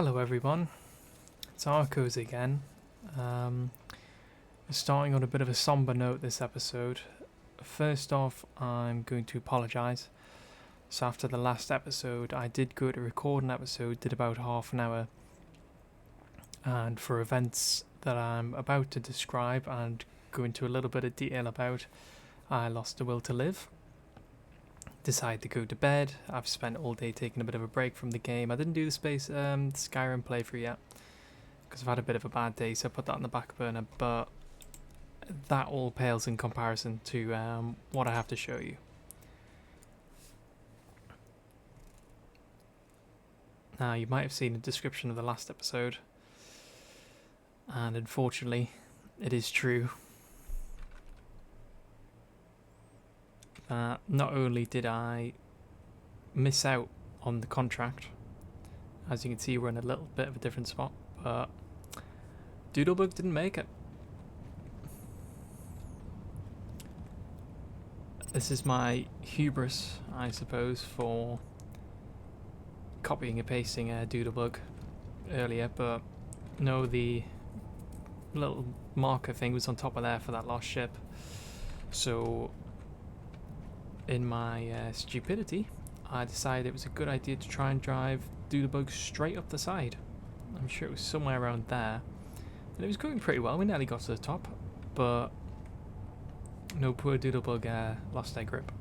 Hello everyone, it's Arcos again. Starting on a bit of a somber note this episode. First off, I'm going to apologise. So after the last episode, I did go to record an episode, did about half an hour. And for events that I'm about to describe and go into a little bit of detail about, I lost the will to live. Decided to go to bed. I've spent all day taking a bit of a break from the game. I didn't do the Skyrim playthrough yet because I've had a bit of a bad day, so I put that on the back burner, but that all pales in comparison to what I have to show you. Now, you might have seen a description of the last episode, and unfortunately it is true. Not only did I miss out on the contract, as you can see we're in a little bit of a different spot, but Doodlebug didn't make it. This is my hubris, I suppose, for copying and pasting Doodlebug earlier, but no, the little marker thing was on top of there for that lost ship, so in my stupidity, I decided it was a good idea to try and drive Doodlebug straight up the side. I'm sure it was somewhere around there. And it was going pretty well. We nearly got to the top. But no, poor Doodlebug lost their grip.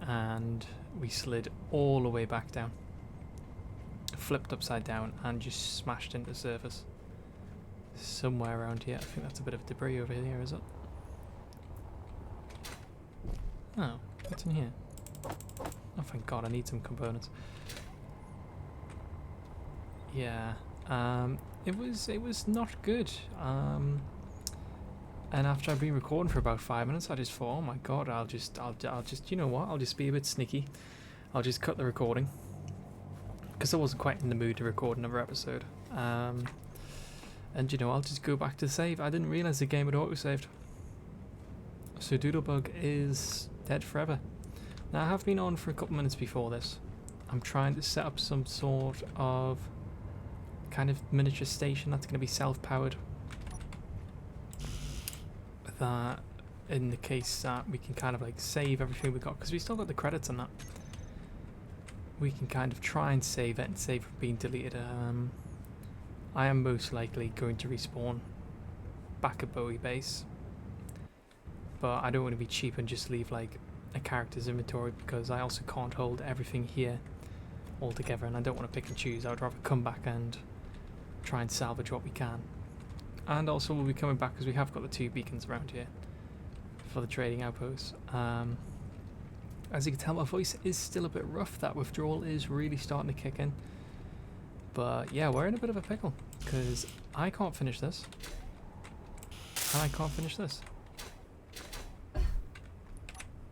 And we slid all the way back down. Flipped upside down and just smashed into the surface. Somewhere around here. I think that's a bit of debris over here, is it? Oh, what's in here? Oh, thank God, I need some components. Yeah, it was not good. And after I've been recording for about 5 minutes, I just thought, oh my God, I'll just, you know what? I'll just be a bit sneaky. I'll just cut the recording because I wasn't quite in the mood to record another episode. And you know, I'll just go back to save. I didn't realize the game had autosaved. So Doodlebug is dead forever. Now, I have been on for a couple minutes before this. I'm trying to set up some sort of kind of miniature station that's going to be self-powered. That, in the case that we can kind of like save everything we got, because we still got the credits on that. We can kind of try and save it and save from being deleted. I am most likely going to respawn back at Bowie base. But I don't want to be cheap and just leave like a character's inventory, because I also can't hold everything here all together, and I don't want to pick and choose. I would rather come back and try and salvage what we can. And also we'll be coming back because we have got the 2 beacons around here for the trading outposts. As you can tell, my voice is still a bit rough. That withdrawal is really starting to kick in. But yeah, we're in a bit of a pickle because I can't finish this and I can't finish this.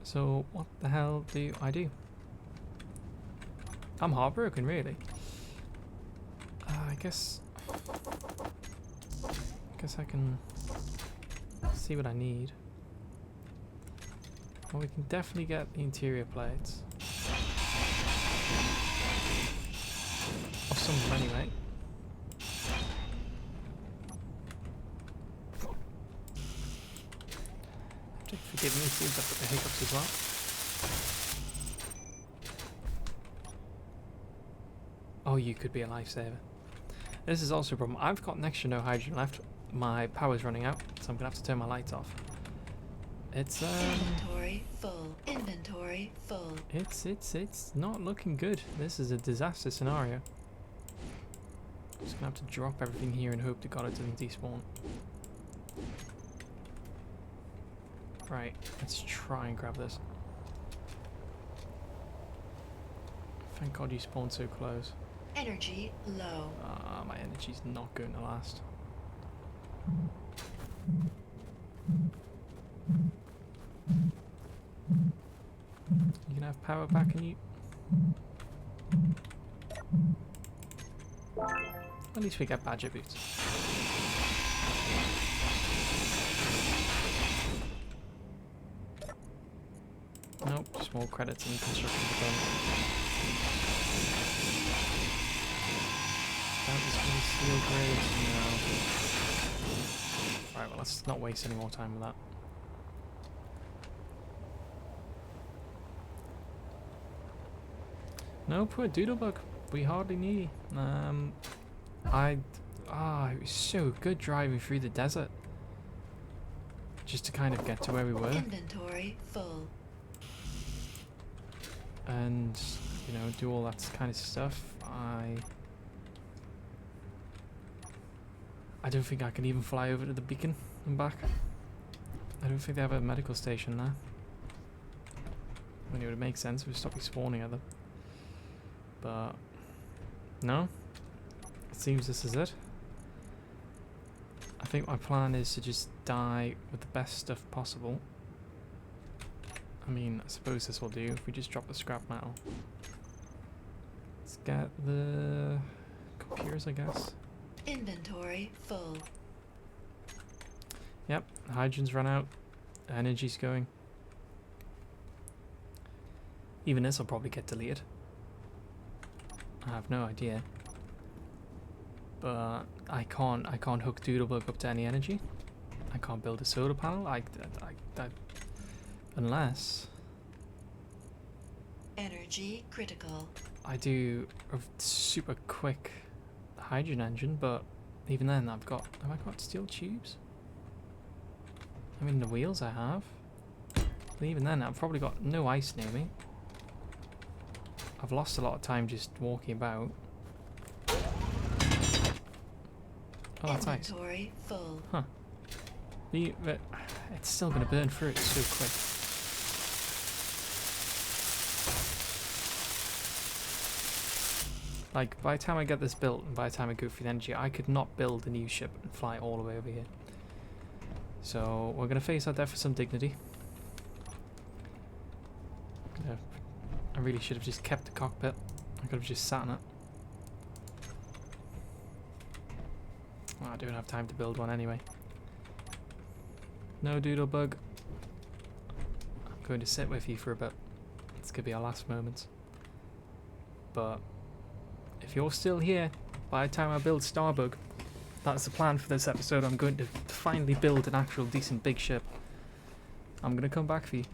So what the hell do I do? I'm heartbroken, really. I guess I can see what I need. Well, we can definitely get the interior plates. Or some of them anyway. Forgive me, seems I've got the hiccups as well. Oh, you could be a lifesaver. This is also a problem. I've got next to no hydrogen left. My power's running out, so I'm gonna have to turn my lights off. It's inventory full. Inventory full. It's not looking good. This is a disaster scenario. Just gonna have to drop everything here and hope to God it doesn't despawn. Right, let's try and grab this. Thank God you spawned so close. Energy low. My energy's not going to last. You can have power back and you... At least we get badger boots. Nope, just more credits in construction components. this many steel grades? No. Right, well, let's not waste any more time with that. No, poor Doodlebug. We hardly need. It was so good driving through the desert. Just to kind of get to where we were. Inventory full. And, you know, do all that kind of stuff. I don't think I can even fly over to the beacon and back. I don't think they have a medical station there. I mean, it would make sense if we stop respawning at them. But, no. It seems this is it. I think my plan is to just die with the best stuff possible. I mean, I suppose this will do if we just drop the scrap metal. Let's get the computers, I guess. Inventory full. Yep, hydrogen's run out. Energy's going. Even this will probably get deleted. I have no idea. But I can't hook Doodlebug up to any energy. I can't build a solar panel. Unless Energy critical. I do a super quick hydrogen engine, but even then have I got steel tubes? I mean, the wheels I have. But even then, I've probably got no ice near me. I've lost a lot of time just walking about. Oh, that's ice. Inventory full. Huh. It's still going to burn through it so quick. Like, by the time I get this built and by the time I go through the energy, I could not build a new ship and fly all the way over here. So, we're going to face our death with some dignity. I really should have just kept the cockpit. I could have just sat in it. Well, I don't have time to build one anyway. No, Doodlebug. I'm going to sit with you for a bit. It's going to be our last moments. But if you're still here by the time I build Starbug, that's the plan for this episode. I'm going to finally build an actual decent big ship. I'm going to come back for you.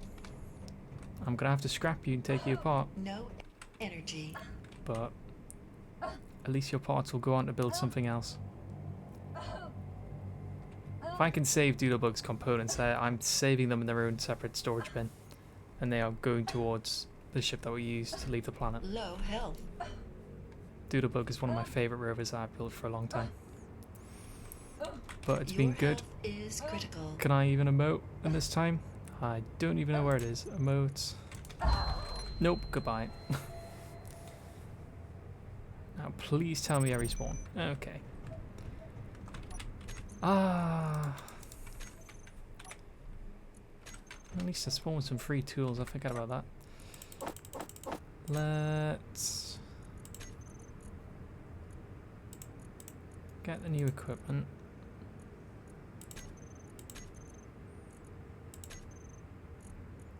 I'm going to have to scrap you and take you apart. No energy. But at least your parts will go on to build something else. If I can save Doodlebug's components there, I'm saving them in their own separate storage bin. And they are going towards the ship that we use to leave the planet. Low health. Doodlebug is one of my favourite rovers that I've built for a long time. But it's Your been good. health is critical. Can I even emote in this time? I don't even know where it is. Emotes. Nope, goodbye. Now please tell me I respawn. Okay. Ah. At least I spawned some free tools. I forgot about that. Let's get the new equipment.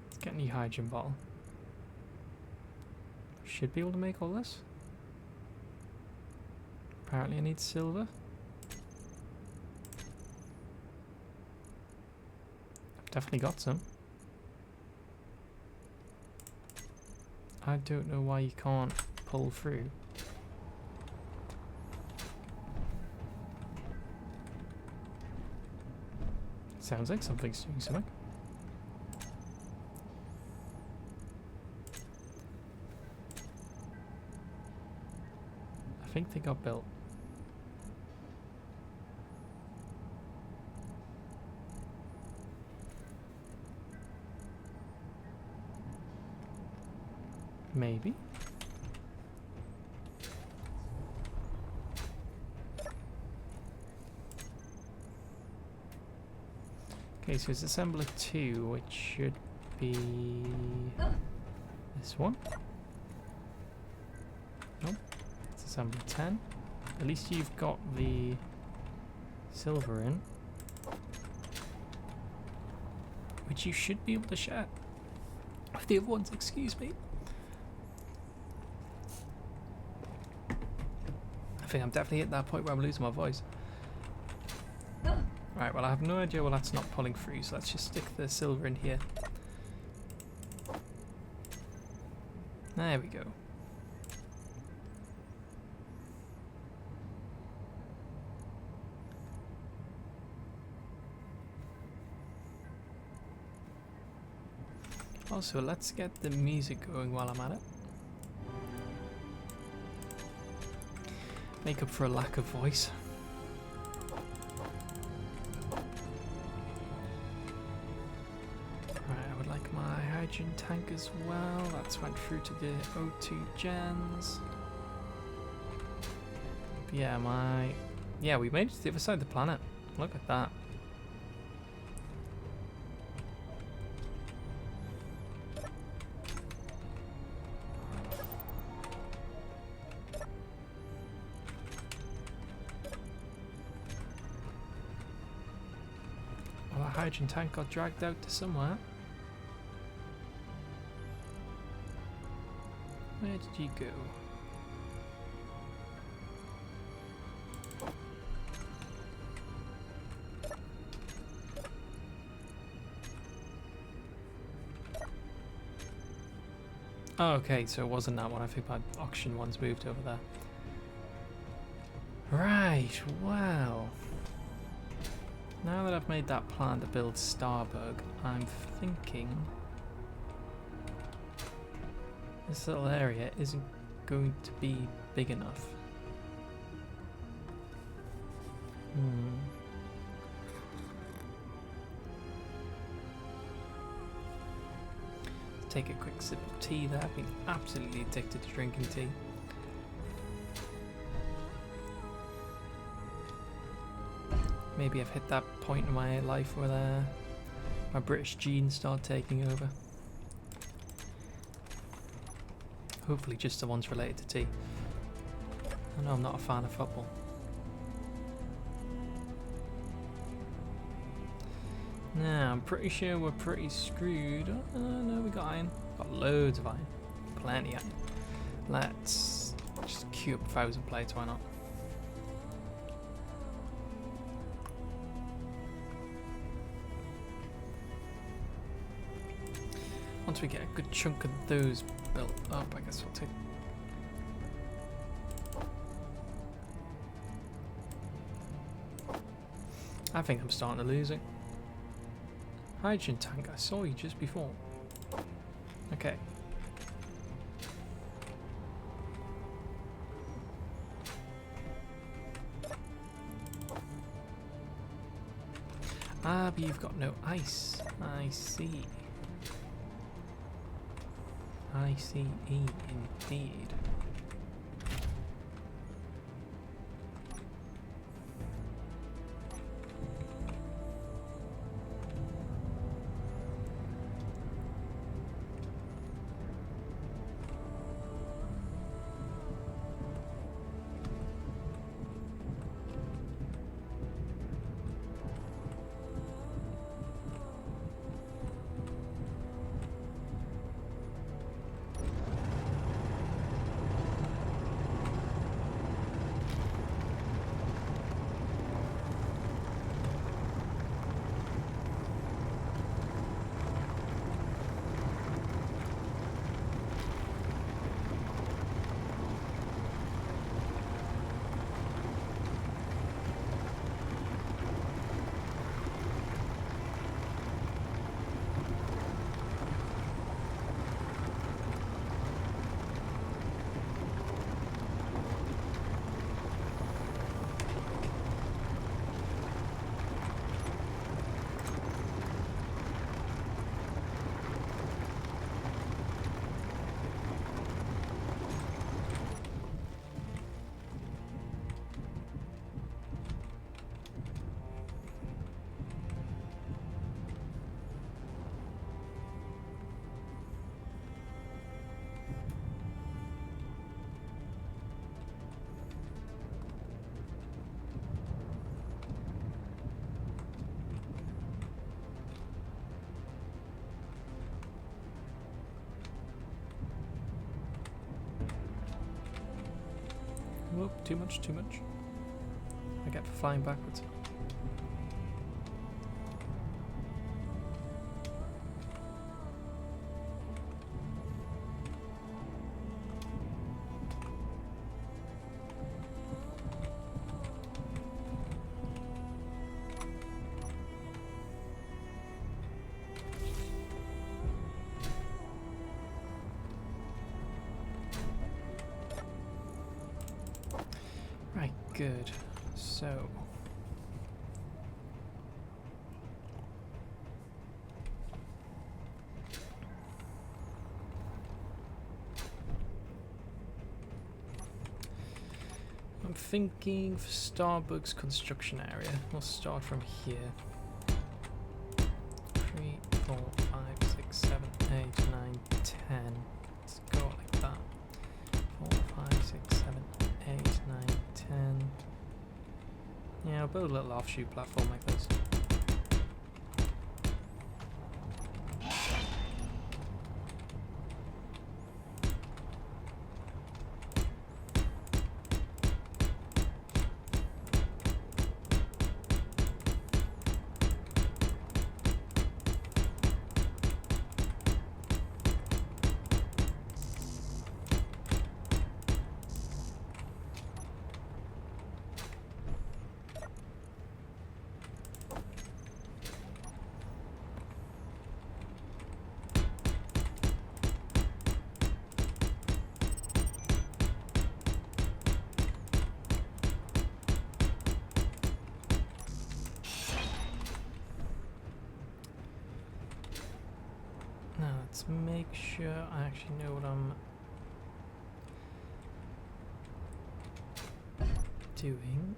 Let's get a new hydrogen bottle. Should be able to make all this. Apparently I need silver. I've definitely got some. I don't know why you can't pull through. Sounds like something's doing something. I think they got built. Maybe. Okay, so it's assembler 2, which should be this one. Nope. It's assembler 10. At least you've got the silver in, which you should be able to share with the other ones, excuse me. I think I'm definitely at that point where I'm losing my voice. Right, well I have no idea why that's not pulling through, so let's just stick the silver in here. There we go. Also, let's get the music going while I'm at it. Make up for a lack of voice. Right, I would like my hydrogen tank as well. That's went through to the O2 gens. Yeah, we made it to the other side of the planet. Look at that. Well, the hydrogen tank got dragged out to somewhere. Where did you go? Oh, okay, so it wasn't that one. I think my auction one's moved over there. Right, wow. Now that I've made that plan to build Starbug, I'm thinking this little area isn't going to be big enough. Take a quick sip of tea there. I've been absolutely addicted to drinking tea. Maybe I've hit that point in my life where my British genes start taking over. Hopefully just the ones related to tea. I know I'm not a fan of football. Now, I'm pretty sure we're pretty screwed. Oh, no, we got iron. Got loads of iron. Plenty of iron. Let's just queue up 1,000 plates, why not? Once we get a good chunk of those built up, I guess we'll take... I think I'm starting to lose it. Hydrogen tank, I saw you just before. Okay. Ah, but you've got no ice. I see. I see, indeed. Too much, too much. I get for flying backwards. Right, good. So I'm thinking for Starbug's construction area, we'll start from here. 3, 4, 5, 6, 7, 8, 9, 10. Let's go like that. 4, 5, 6, 7, 8, 9, 10. Yeah, I'll build a little offshoot platform like this. Now let's make sure I actually know what I'm doing.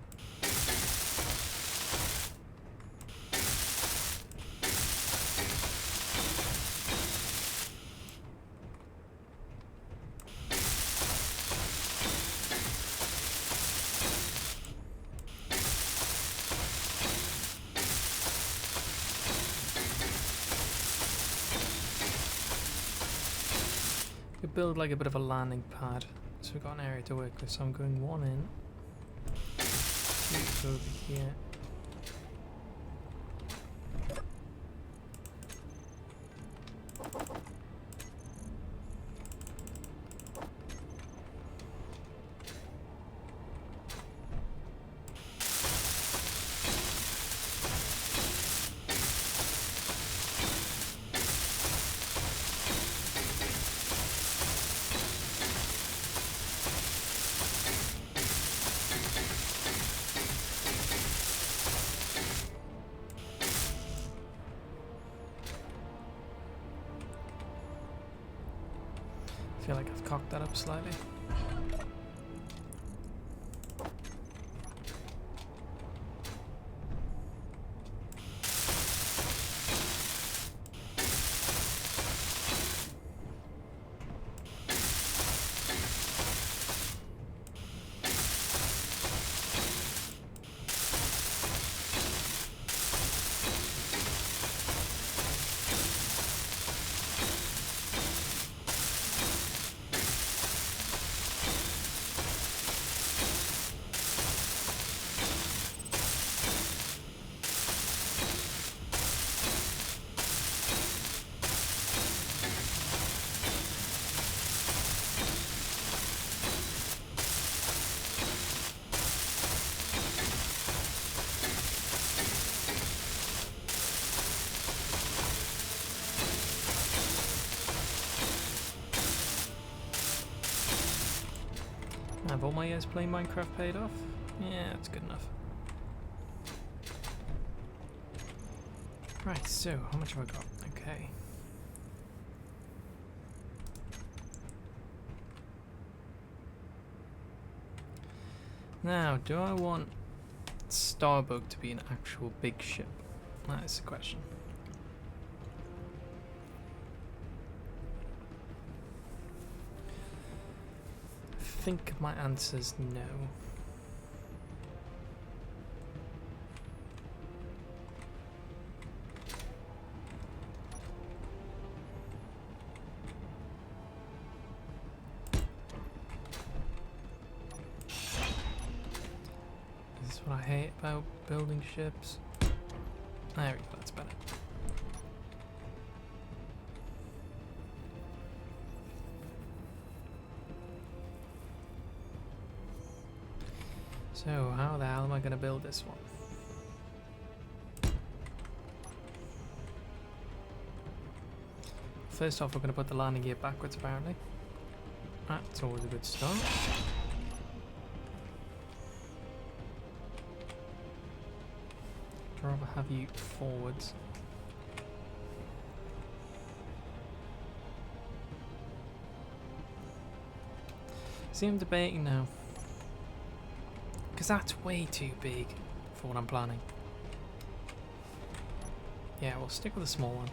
We build like a bit of a landing pad, so we've got an area to work with. So I'm going 1 in, 2 over here. I feel like I've cocked that up slightly. Have all my years playing Minecraft paid off? Yeah, that's good enough. Right, so how much have I got? Okay. Now, do I want Starbug to be an actual big ship? That is the question. I think my answer's no. That's what I hate about building ships. There we go, that's better. So, how the hell am I going to build this one? First off, we're going to put the landing gear backwards, apparently. That's always a good start. I'd rather have you forwards. See, I'm debating now. Because that's way too big for what I'm planning. Yeah, we'll stick with a small one.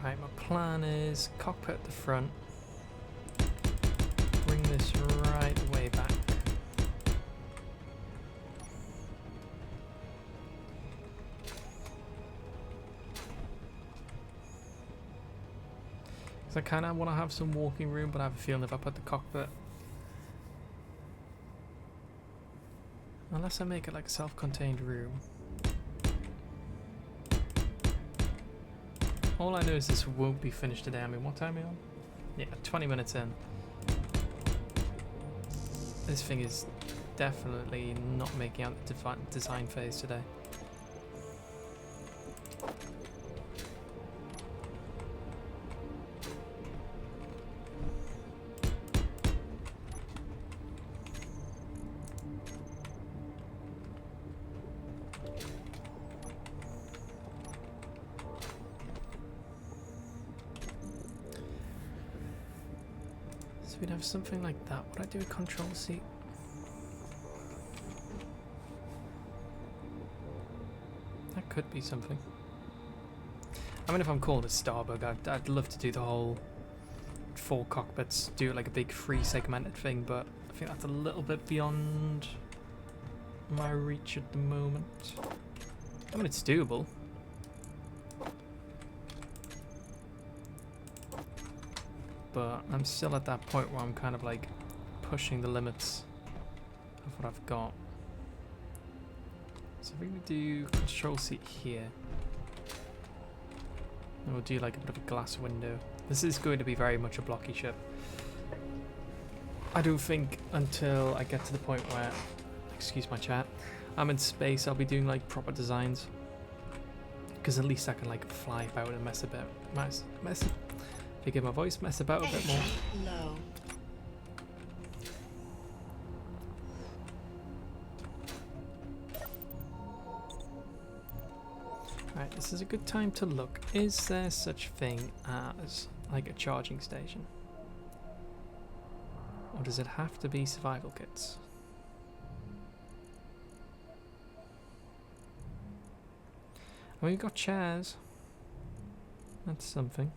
Right, my plan is cockpit at the front. Bring this right the way back. Because I kind of want to have some walking room, but I have a feeling if I put the cockpit... Unless I make it like a self-contained room. All I know is this won't be finished today. I mean, what time are we on? Yeah, 20 minutes in. This thing is definitely not making out the design phase today. So we'd have something like that. Would I do a control seat? That could be something. I mean, if I'm calling it Starbug, I'd love to do the whole 4 cockpits, do it like a big 3-segmented thing, but I think that's a little bit beyond my reach at the moment. I mean, it's doable. But I'm still at that point where I'm kind of like pushing the limits of what I've got. So if we would do control seat here, and we'll do like a bit of a glass window. This is going to be very much a blocky ship. I don't think until I get to the point where, excuse my chat, I'm in space, I'll be doing like proper designs. Because at least I can like fly about and mess about. Forgive my voice, mess about a bit more. Low. Right, this is a good time to look. Is there such thing as like a charging station? Or does it have to be survival kits? Well, you've got chairs. That's something.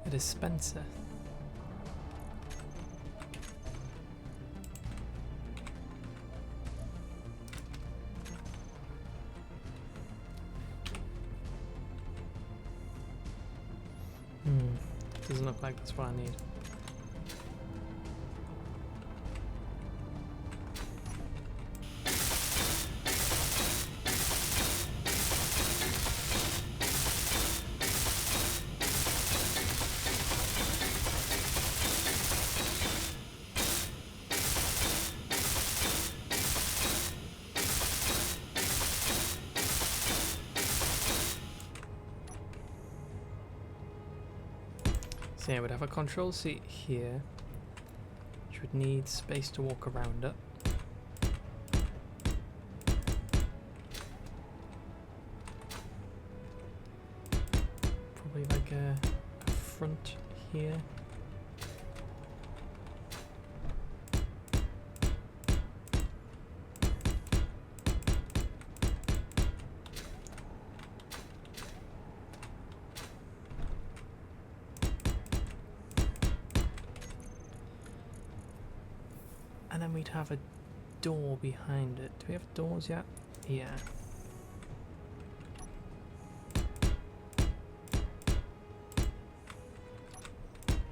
A dispenser. Doesn't look like that's what I need. So yeah, we'd have a control seat here, which would need space to walk around it. Probably like a front here. And then we'd have a door behind it. Do we have doors yet? Yeah.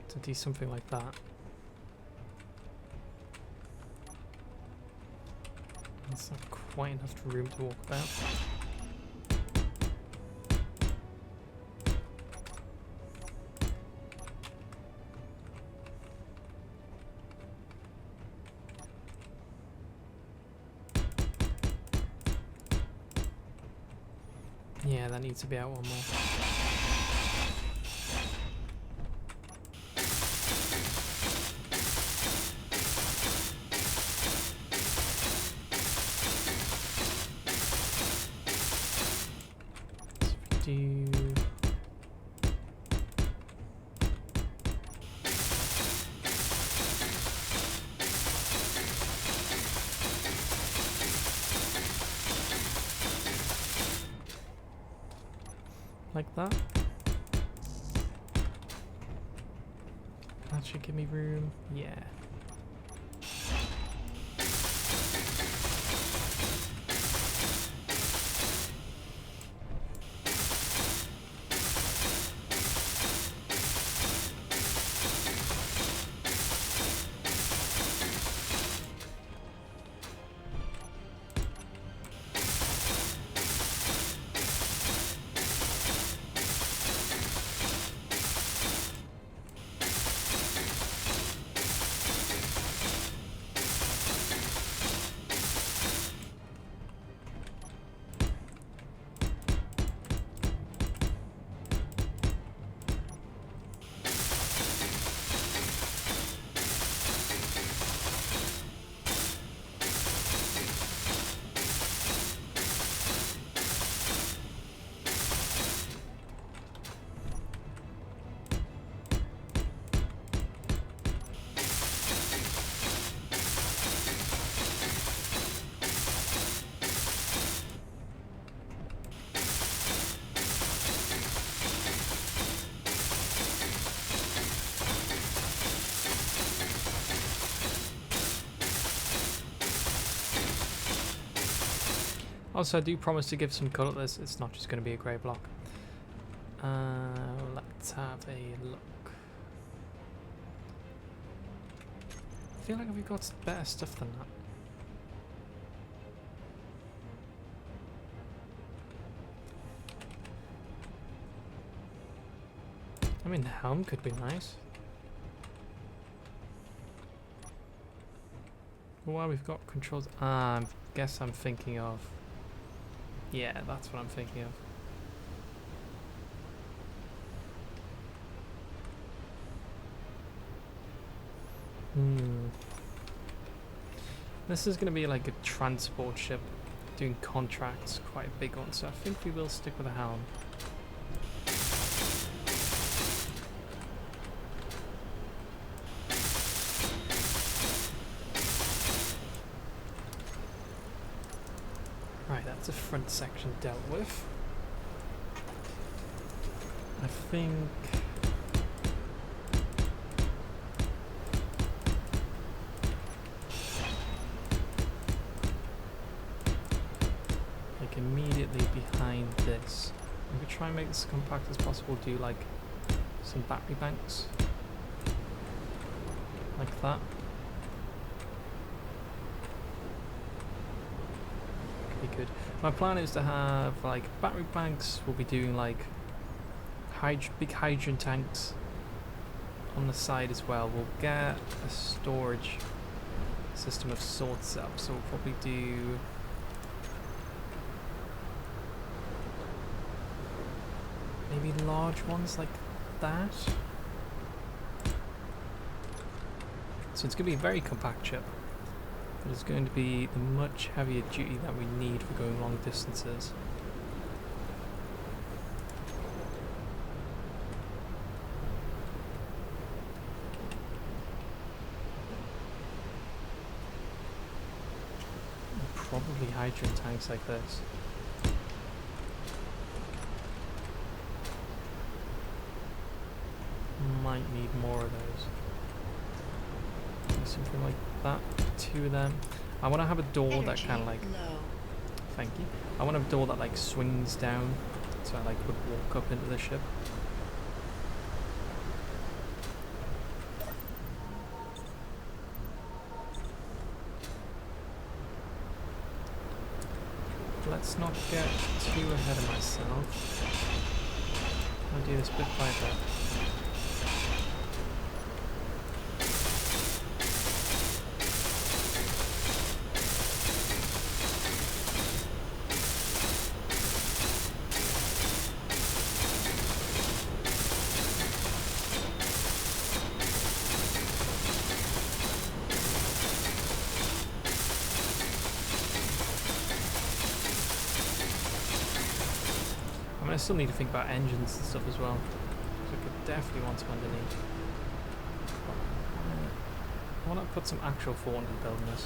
To do something like that. That's not quite enough room to walk about. Yeah, that needs to be out one more. So we do like that. That should give me room. Yeah. Also, I do promise to give some colour to this. It's not just going to be a grey block. Let's have a look. I feel like we've got better stuff than that. I mean, the helm could be nice. Well, we've got controls. I guess I'm thinking of. Yeah, that's what I'm thinking of. This is going to be like a transport ship doing contracts, quite a big one, so I think we will stick with a helm. Right, that's a front section dealt with. I think like immediately behind this, we could try and make this as compact as possible, do like some battery banks like that. Could be good. My plan is to have like battery banks, we'll be doing like big hydrogen tanks on the side as well. We'll get a storage system of sorts up, so we'll probably do maybe large ones like that. So it's going to be a very compact ship, but it's going to be the much heavier duty that we need for going long distances. hydrogen tanks like this. Might need more of those. Something like that. 2 of them. I want to have a door Energy that kind of like. low. Thank you. I want a door that like swings down, so I like would walk up into the ship. Let's not get too ahead of myself. I'll do this bit by bit. I still need to think about engines and stuff as well. So I could definitely want some underneath. I want to put some actual thought into building this.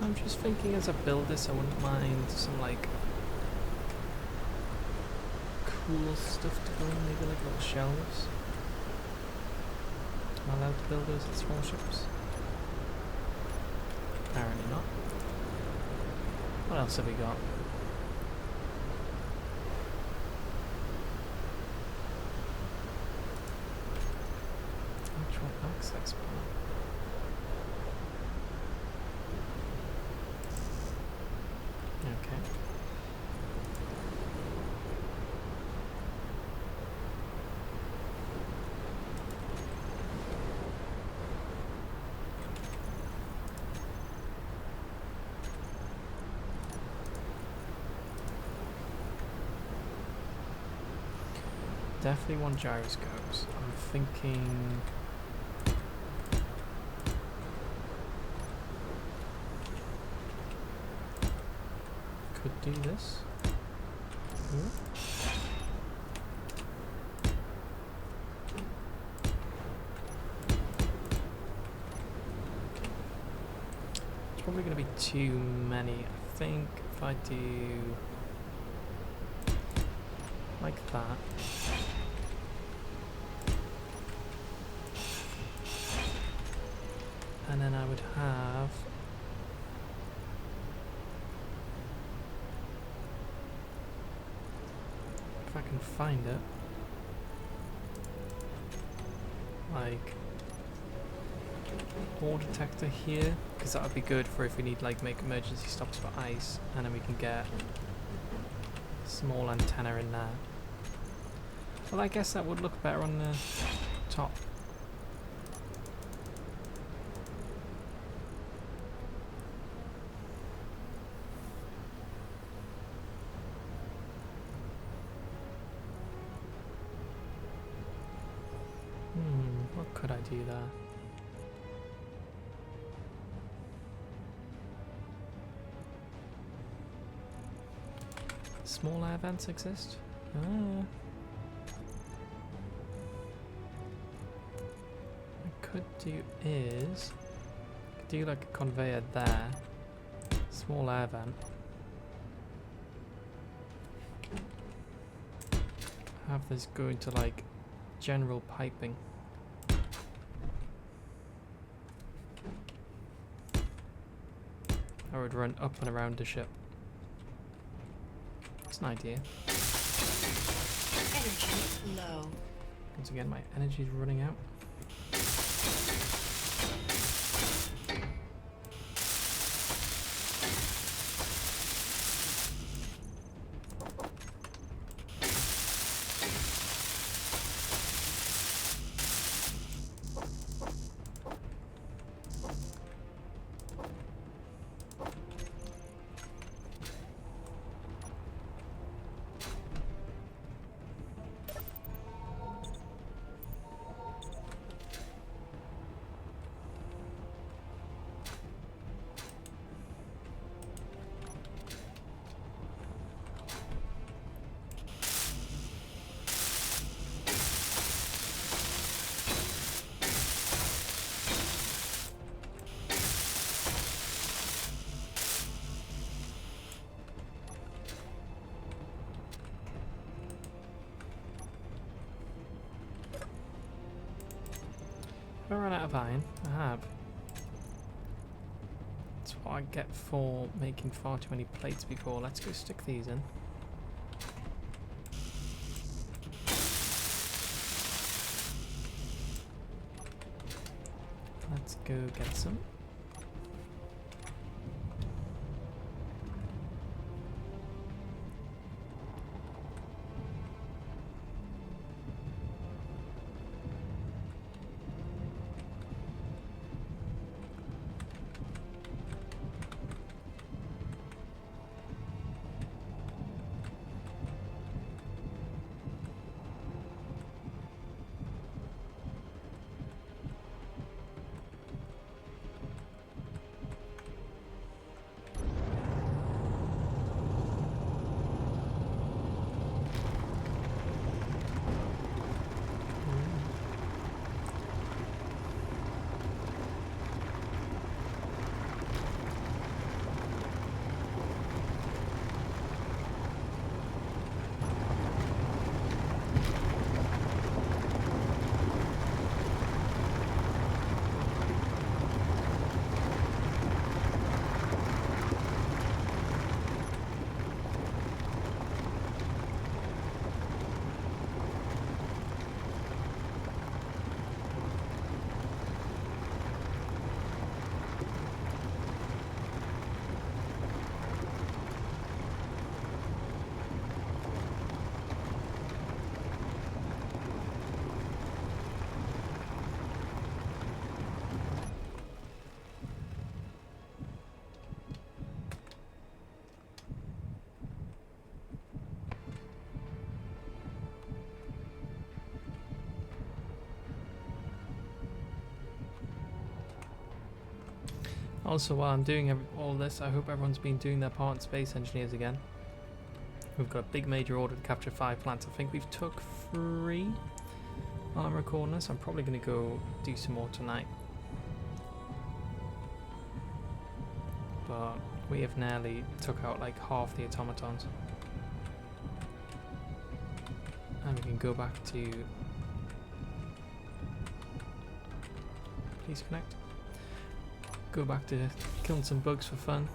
I'm just thinking as I build this, I wouldn't mind some like cool stuff to go in, maybe like little shelves. Am I allowed to build those at small ships? Apparently not. What else have we got? Actual access panel. Okay. Definitely want gyroscopes. I'm thinking could do this. Ooh. It's probably going to be too many. I think if I do like that. And then I would have... if I can find it. Like... ore detector here, because that would be good for if we need like make emergency stops for ice, and then we can get small antenna in there. Well, I guess that would look better on the top. What could I do there? Small air vents exist? Ah. What I could do is... do like a conveyor there. Small air vent. Have this go into like general piping. I would run up and around the ship. That's an idea. Energy low. Once again, my energy is running out. Have I run out of iron? I have. That's what I get for making far too many plates before. Let's go stick these in. Let's go get some. Also, while I'm doing all this, I hope everyone's been doing their part in Space Engineers again. We've got a big major order to capture 5 plants. I think we've took 3 while I'm recording this. I'm probably going to go do some more tonight. But we have nearly took out like half the automatons. And we can go back to... please connect. go back to killing some bugs for fun.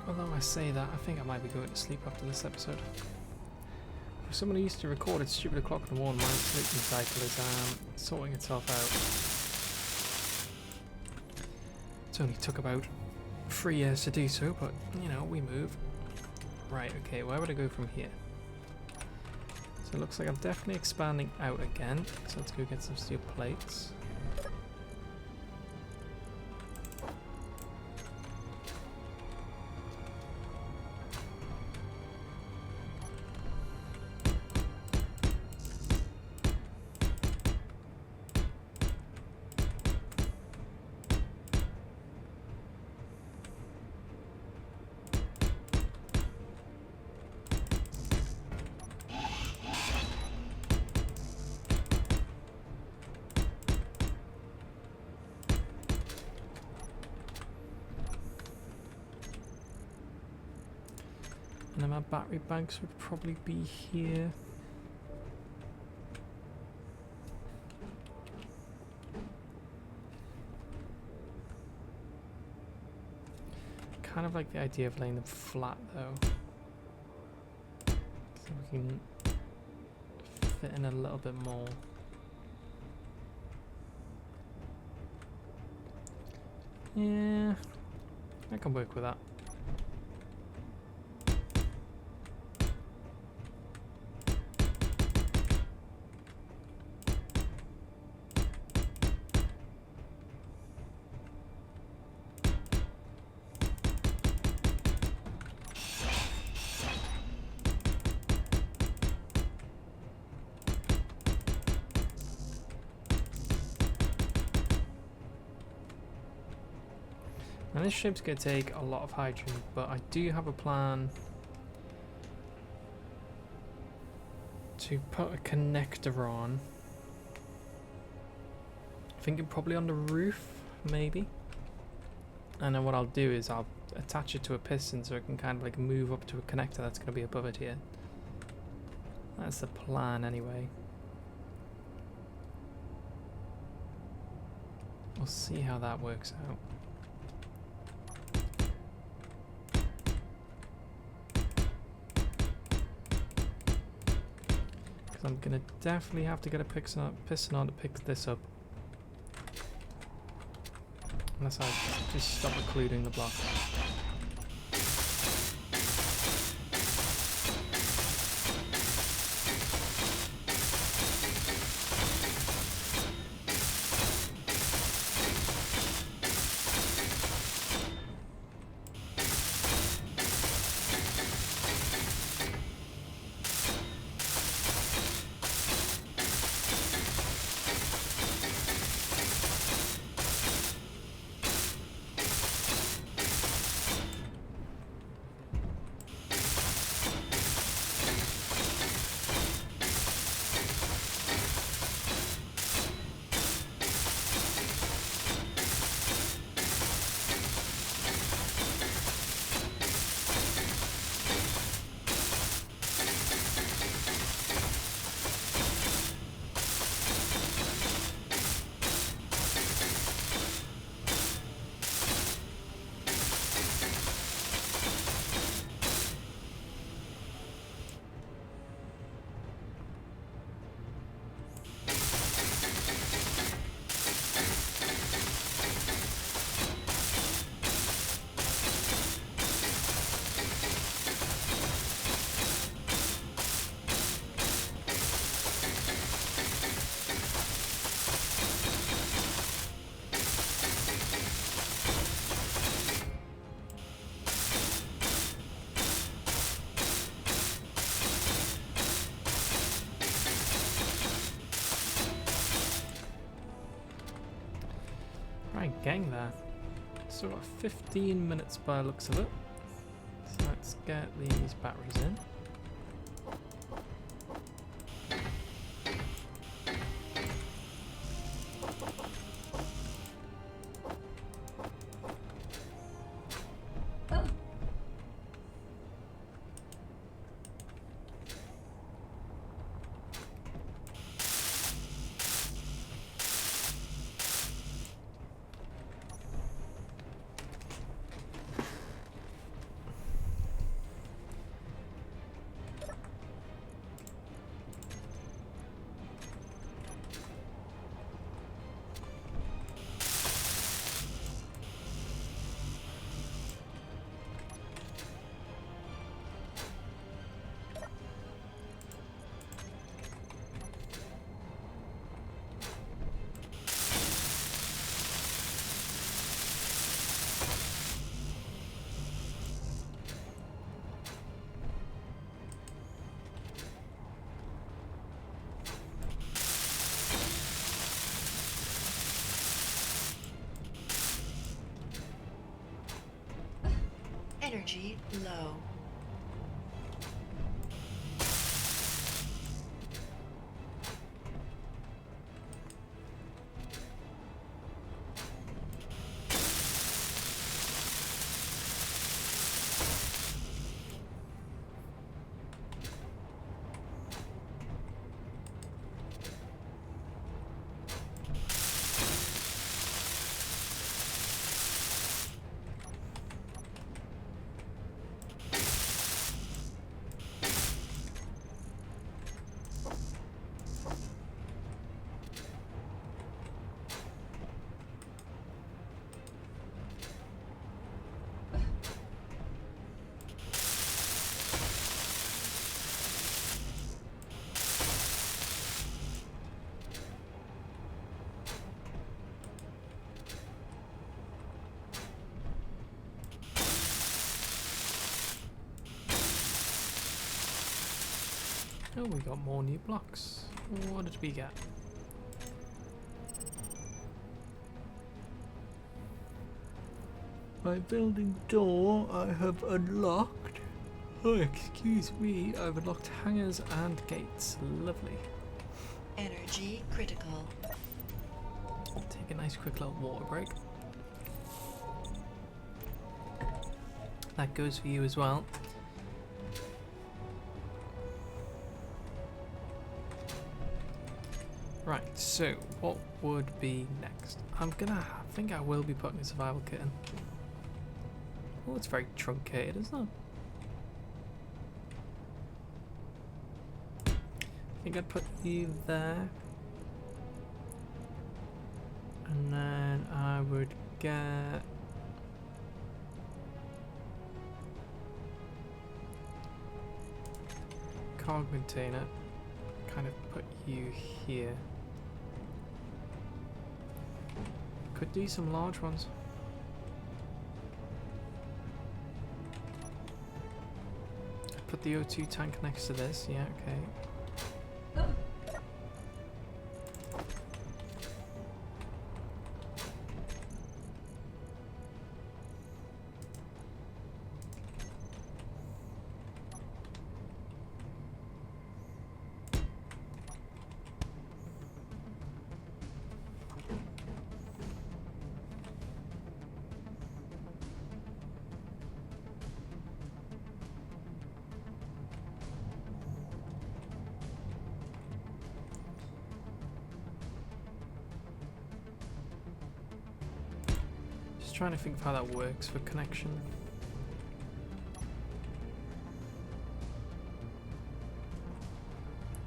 Although I say that, I think I might be going to sleep after this episode. For someone who used to record at stupid o'clock in the morning, my sleeping cycle is sorting itself out. It only took about 3 years to do so, but you know, we move. Right, okay, where would I go from here? So it looks like I'm definitely expanding out again. So let's go get some steel plates. And then my battery banks would probably be here. Kind of like the idea of laying them flat though. So we can fit in a little bit more. Yeah, I can work with that. Now this ship's going to take a lot of hydrogen, but I do have a plan to put a connector on. Thinking probably on the roof, maybe. And then what I'll do is I'll attach it to a piston so it can kind of like move up to a connector that's going to be above it here. That's the plan anyway. We'll see how that works out. I'm gonna definitely have to get a piston on to pick this up. Unless I just stop occluding the block. try and gang there. Still got 15 minutes by the looks of it. So let's get these batteries in. Energy low. Oh, we got more new blocks. What did we get? My building door I have unlocked. Oh, excuse me, I've unlocked hangars and gates. Lovely. Energy critical. Take a nice quick little water break. That goes for you as well. Right, so what would be next? I think I will be putting a survival kit in. Oh, it's very truncated, isn't it? I think I'd put you there. And then I would get... cargo container. Kind of put you here. Could do some large ones. Put the O2 tank next to this, yeah, okay. Trying to think of how that works for connection.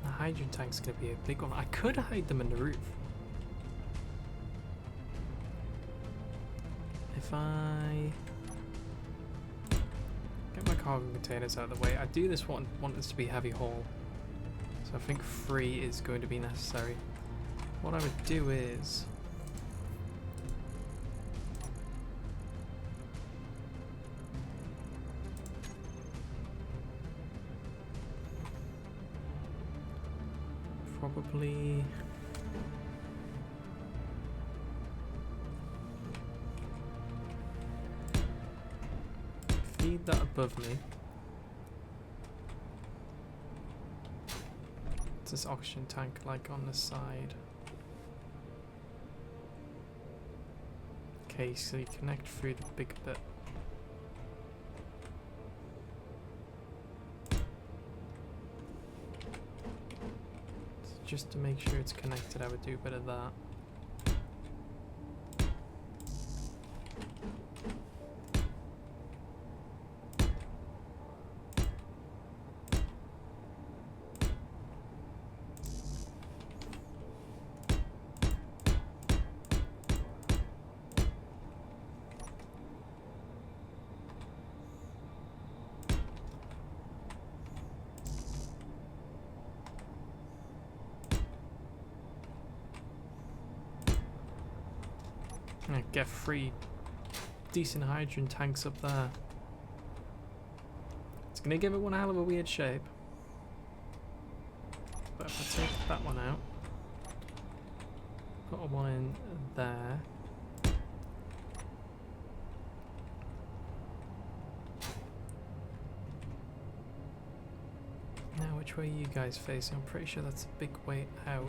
The hydrogen tank's going to be a big one. I could hide them in the roof. If I get my cargo containers out of the way, I do this want this to be heavy haul. So I think 3 is going to be necessary. What I would do is... probably need that above me. It's this oxygen tank like on the side. Okay, so you connect through the big bit. So just to make sure it's connected, I would do a bit of that. Get 3 decent hydrogen tanks up there. It's gonna give it one hell of a weird shape. But if I take that one out, put one in there. Now which way are you guys facing? I'm pretty sure that's a big way out.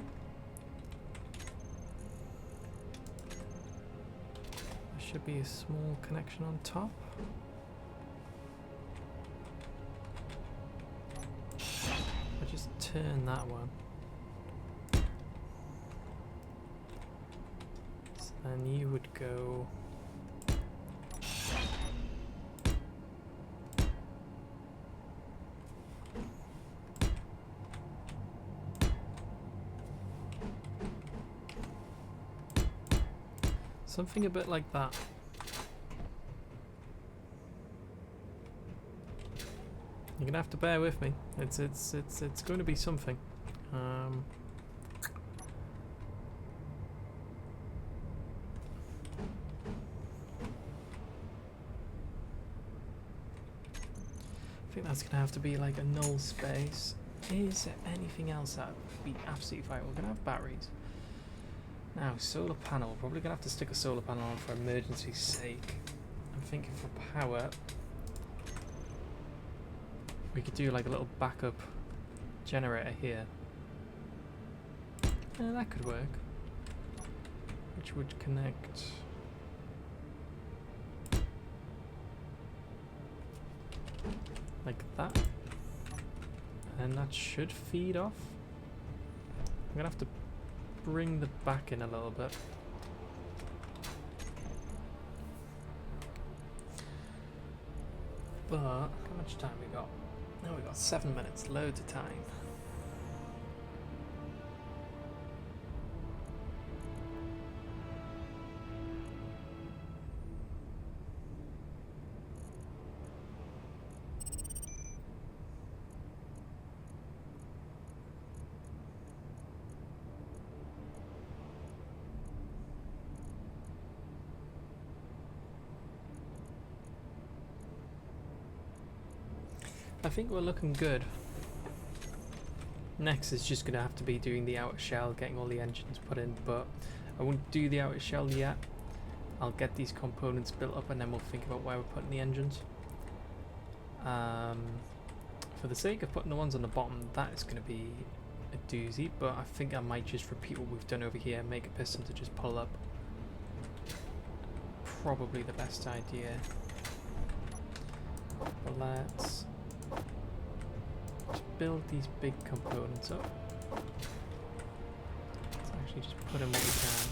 Should be a small connection on top. I just turn that one. So then you would go something a bit like that. You're gonna have to bear with me. It's going to be something. I think that's gonna have to be like a null space. Is there anything else that would be absolutely fine? We're gonna have batteries. Now, solar panel. Probably gonna have to stick a solar panel on for emergency's sake. I'm thinking for power, we could do like a little backup generator here. Yeah, that could work. Which would connect. Like that. And that should feed off. I'm gonna have to bring the back in a little bit. But how much time we got? Oh, we got 7 minutes, loads of time. I think we're looking good. Next is just going to have to be doing the outer shell, getting all the engines put in, but I won't do the outer shell yet. I'll get these components built up and then we'll think about where we're putting the engines. For the sake of putting the ones on the bottom, that is going to be a doozy, but I think I might just repeat what we've done over here, make a piston to just pull up. Probably the best idea. But let's build these big components up. Let's actually just put in what we can.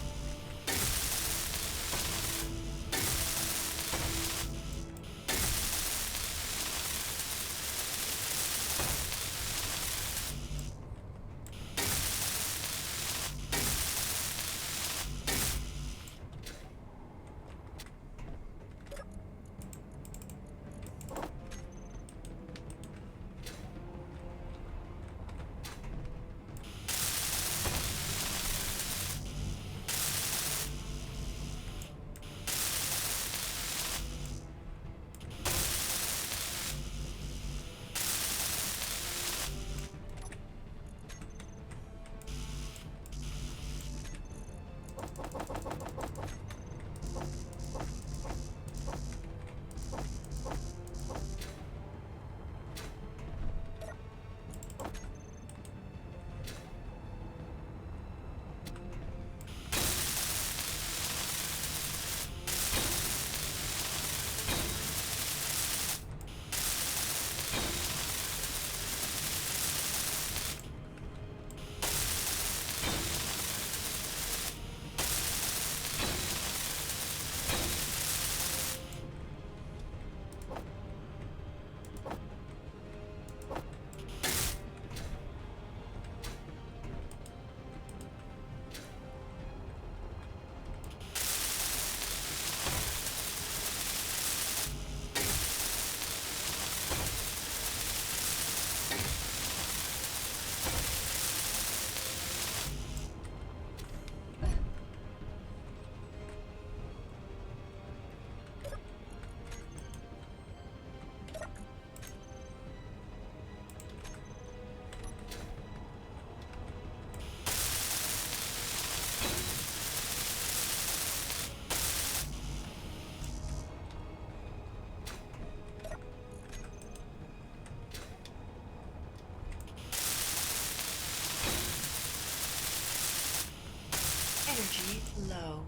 Energy low.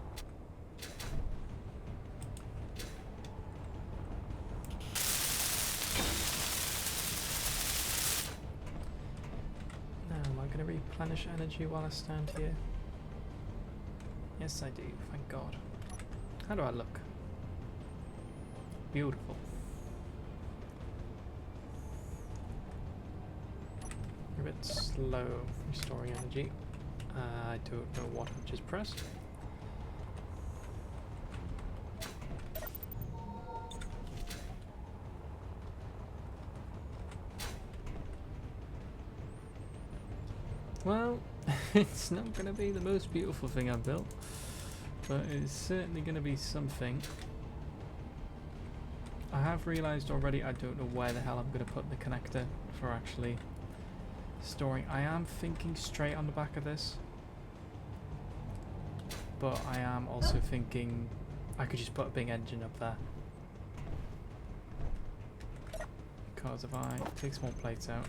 Now, am I going to replenish energy while I stand here? Yes, I do. Thank God. How do I look? Beautiful. A bit slow restoring energy. I don't know what I've just pressed. Well, it's not going to be the most beautiful thing I've built, but it's certainly going to be something. I have realised already I don't know where the hell I'm going to put the connector for actually storing. I am thinking straight on the back of this, but I am also thinking I could just put a big engine up there, because if I take small plates out,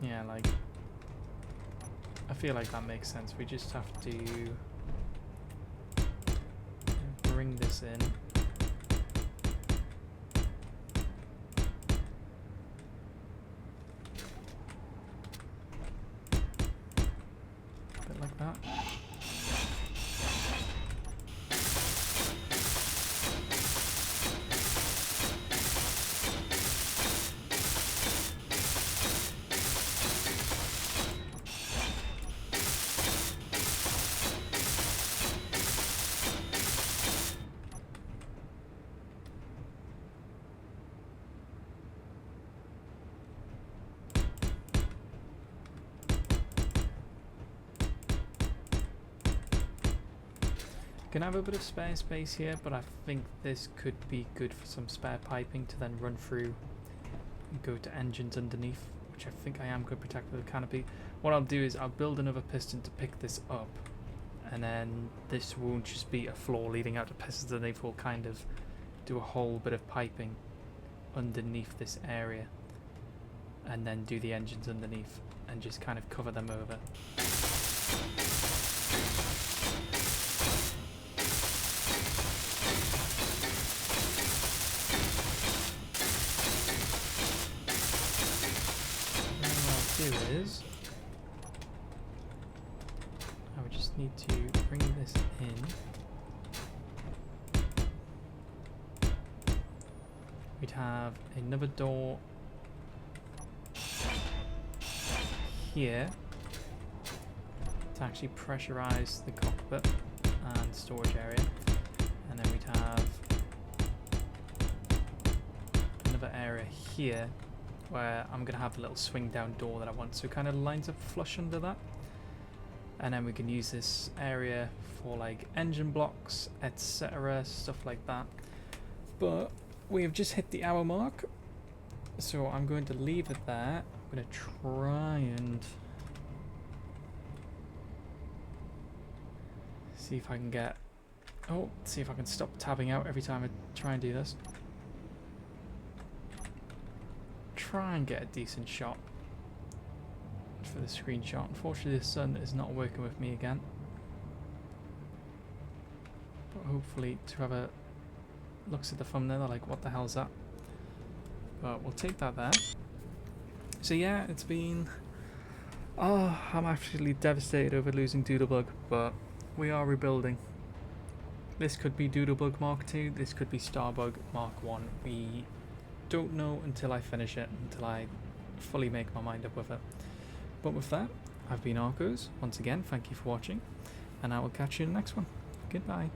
yeah, like, I feel like that makes sense. We just have to bring this in. A bit like that. Can have a bit of spare space here, but I think this could be good for some spare piping to then run through and go to engines underneath, which I think I am going to protect with a canopy. What I'll do is I'll build another piston to pick this up, and then this won't just be a floor leading out to pistons underneath. We'll kind of do a whole bit of piping underneath this area, and then do the engines underneath and just kind of cover them over. Is I would just need to bring this in. We'd have another door here to actually pressurize the cockpit and storage area, and then we'd have another area here where I'm going to have a little swing down door that I want, so it kind of lines up flush under that. And then we can use this area for like engine blocks, etc., stuff like that. But we have just hit the hour mark, so I'm going to leave it there. I'm going to try and see if I can get... Oh, see if I can stop tabbing out every time I try and do this. Try and get a decent shot for the screenshot. Unfortunately, the sun is not working with me again, but hopefully to have a looks at the thumbnail, they're like, what the hell is that? But we'll take that there. So yeah, it's been... Oh, I'm actually devastated over losing Doodlebug, but we are rebuilding. This could be Doodlebug Mark II, this could be Starbug Mark I. We don't know until I finish it, until I fully make my mind up with it. But with that, I've been Arcos. Once again, thank you for watching, and I will catch you in the next one. Goodbye.